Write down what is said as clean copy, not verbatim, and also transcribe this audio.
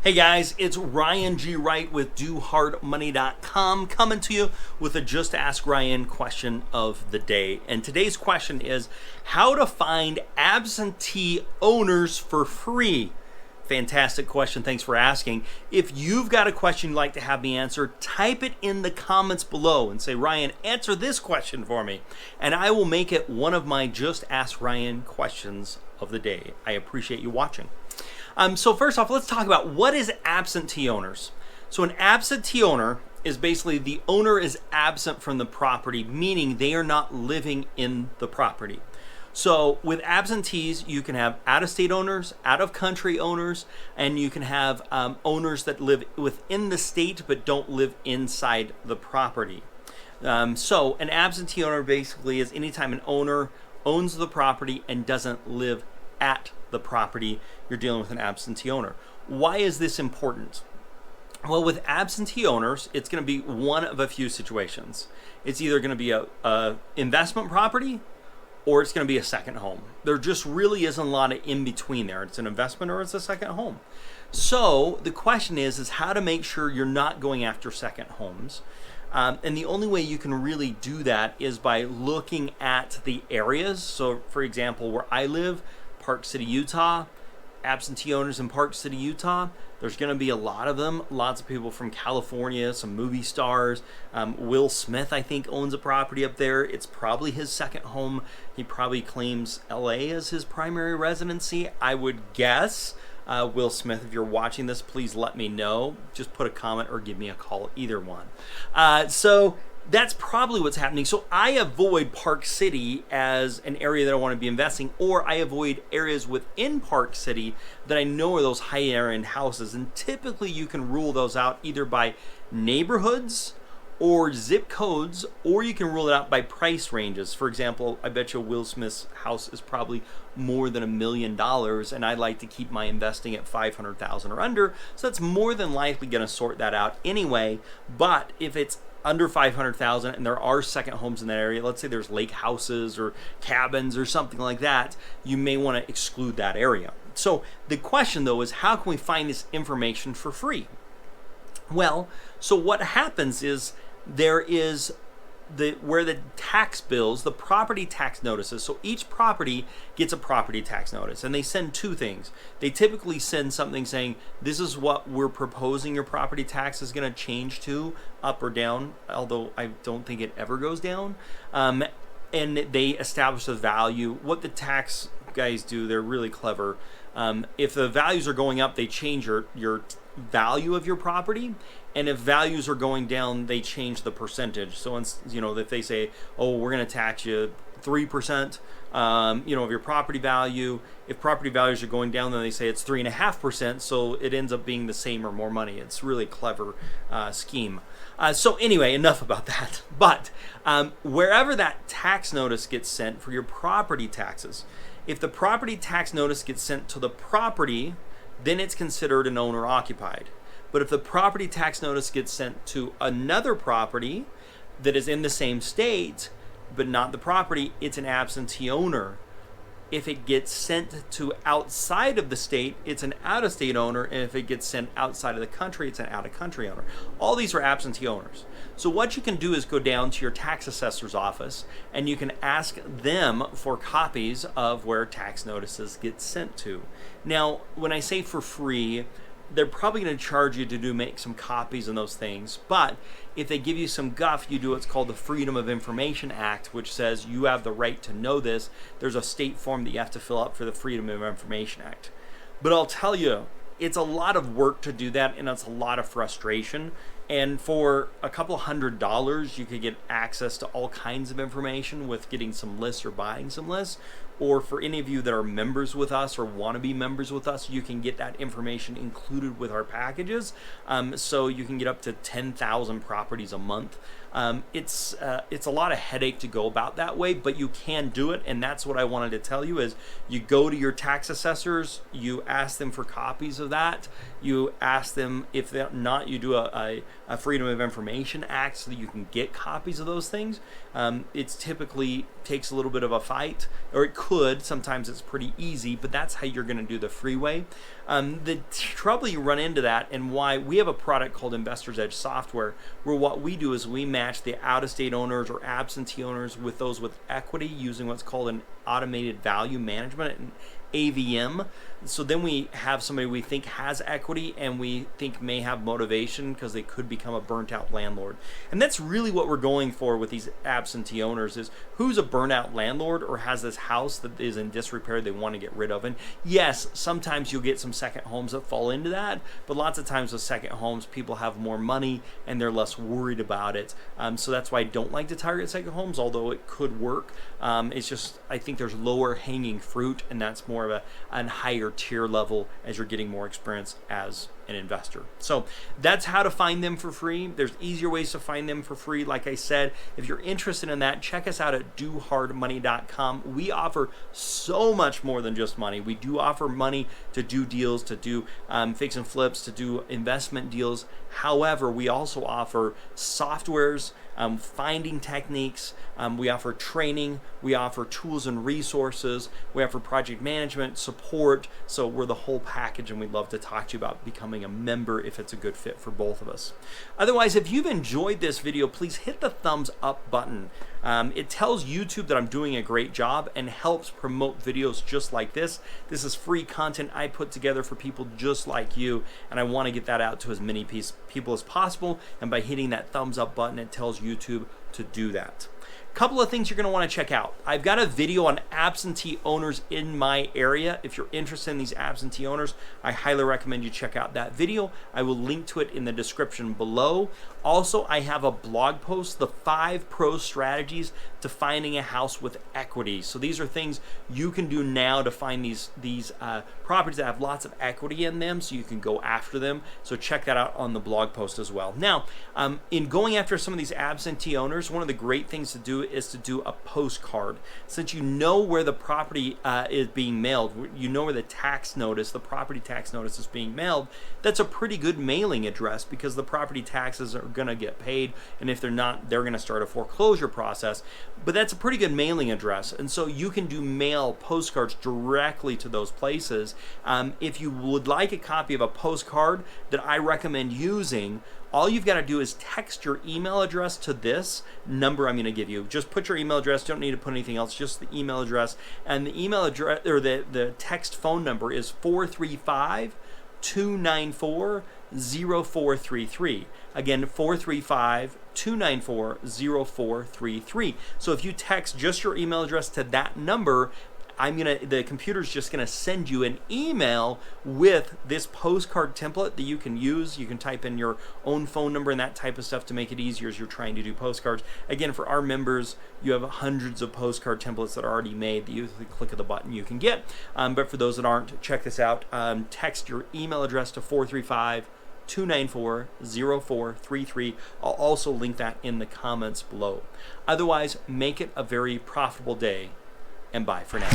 Hey guys, it's Ryan G. Wright with DoHardMoney.com coming to you with a Just Ask Ryan question of the day. And today's question is how to find absentee owners for free. Fantastic question. Thanks for asking. If you've got a question you'd like to have me answer, type it in the comments below and say, Ryan, answer this question for me. And I will make it one of my Just Ask Ryan questions of the day. I appreciate you watching. So first off, let's talk about what is absentee owners. So an absentee owner is basically the owner is absent from the property, meaning they are not living in the property. So with absentees, you can have out-of-state owners, out-of-country owners, and you can have owners that live within the state but don't live inside the property. So an absentee owner basically is anytime an owner owns the property and doesn't live at the property, you're dealing with an absentee owner. Why is this important? Well, with absentee owners, it's going to be one of a few situations. It's either going to be a investment property or it's going to be a second home. There just really isn't a lot of in between there. It's an investment or it's a second home. So the question is how to make sure you're not going after second homes. And the only way you can really do that is by looking at the areas. So for example, where I live, Park City, Utah, absentee owners in Park City, Utah, there's going to be a lot of them. Lots of people from California, some movie stars. Will Smith, I think, owns a property up there. It's probably his second home. He probably claims LA as his primary residency, I would guess. Will Smith, if you're watching this, please let me know. Just put a comment or give me a call, either one. So that's probably what's happening. So I avoid Park City as an area that I want to be investing, or I avoid areas within Park City that I know are those high-end houses. And typically you can rule those out either by neighborhoods or zip codes, or you can rule it out by price ranges. For example, I bet you Will Smith's house is probably more than $1 million, and I like to keep my investing at $500,000 or under, so that's more than likely going to sort that out anyway. But if it's under $500,000 and there are second homes in that area, let's say there's lake houses or cabins or something like that, you may want to exclude that area. So the question though is how can we find this information for free? Well, so what happens is there is where the tax bills, the property tax notices. So each property gets a property tax notice, and they send two things. They typically send something saying, this is what we're proposing your property tax is going to change to, up or down, although I don't think it ever goes down. And they establish the value. What the tax guys do, they're really clever. If the values are going up, they change your value of your property, and if values are going down, they change the percentage. So if they say, oh, we're going to tax you 3%, of your property value. If property values are going down, then they say it's 3.5%. So it ends up being the same or more money. It's really a clever scheme. So anyway, enough about that. But wherever that tax notice gets sent for your property taxes, if the property tax notice gets sent to the property, then it's considered an owner occupied. But if the property tax notice gets sent to another property that is in the same state, but not the property, it's an absentee owner. If it gets sent to outside of the state, it's an out-of-state owner. And if it gets sent outside of the country, it's an out-of-country owner. All these are absentee owners. So what you can do is go down to your tax assessor's office and you can ask them for copies of where tax notices get sent to. Now, when I say for free, they're probably going to charge you to make some copies and those things. But if they give you some guff, you do what's called the Freedom of Information Act, which says you have the right to know this. There's a state form that you have to fill out for the Freedom of Information Act. But I'll tell you, it's a lot of work to do that, and it's a lot of frustration. And for a couple $100, you could get access to all kinds of information with getting some lists or buying some lists. Or for any of you that are members with us or want to be members with us, you can get that information included with our packages. So you can get up to 10,000 properties a month. It's a lot of headache to go about that way, but you can do it. And that's what I wanted to tell you is you go to your tax assessors, you ask them for copies of that. You ask them, if they're not, you do a Freedom of Information Act so that you can get copies of those things. It's typically takes a little bit of a fight, or it could. Sometimes it's pretty easy, but that's how you're going to do the freeway. The trouble you run into that, and why we have a product called Investor's Edge Software, where what we do is we match the out-of-state owners or absentee owners with those with equity using what's called an automated value management, an AVM. So then we have somebody we think has equity and we think may have motivation because they could become a burnt out landlord. And that's really what we're going for with these absentee owners, is who's a burnt out landlord or has this house that is in disrepair they want to get rid of. And yes, sometimes you'll get some second homes that fall into that, but lots of times with second homes, people have more money and they're less worried about it. So that's why I don't like to target second homes, although it could work. It's just, I think there's lower hanging fruit, and that's more of a higher tier level as you're getting more experience as an investor. So that's how to find them for free. There's easier ways to find them for free. Like I said, if you're interested in that, check us out at dohardmoney.com. We offer so much more than just money. We do offer money to do deals, to do fix and flips, to do investment deals. However, we also offer softwares, finding techniques, we offer training, we offer tools and resources, we offer project management, support. So we're the whole package, and we'd love to talk to you about becoming a member if it's a good fit for both of us. Otherwise, if you've enjoyed this video, please hit the thumbs up button. It tells YouTube that I'm doing a great job and helps promote videos just like this. This is free content I put together for people just like you, and I want to get that out to as many people as possible. And by hitting that thumbs up button, it tells YouTube to do that. Couple of things you're going to want to check out. I've got a video on absentee owners in my area. If you're interested in these absentee owners, I highly recommend you check out that video. I will link to it in the description below. Also, I have a blog post, the 5 pro strategies to finding a house with equity. So these are things you can do now to find these properties that have lots of equity in them, so you can go after them. So check that out on the blog post as well. Now, in going after some of these absentee owners, one of the great things to do is to do a postcard. Since you know where the property is being mailed, you know where the tax notice, the property tax notice is being mailed, that's a pretty good mailing address, because the property taxes are going to get paid, and if they're not, they're going to start a foreclosure process. But that's a pretty good mailing address, and so you can do mail postcards directly to those places. If you would like a copy of a postcard that I recommend using, all you've got to do is text your email address to this number I'm going to give you. Just put your email address, don't need to put anything else, just the email address. And the email address, or the text phone number, is 435-294-0433. Again, 435-294-0433. So if you text just your email address to that number, the computer's just gonna send you an email with this postcard template that you can use. You can type in your own phone number and that type of stuff to make it easier as you're trying to do postcards. Again, for our members, you have hundreds of postcard templates that are already made that you, with the click of the button, you can get. But for those that aren't, check this out. Text your email address to 435-294-0433. I'll also link that in the comments below. Otherwise, make it a very profitable day, and bye for now.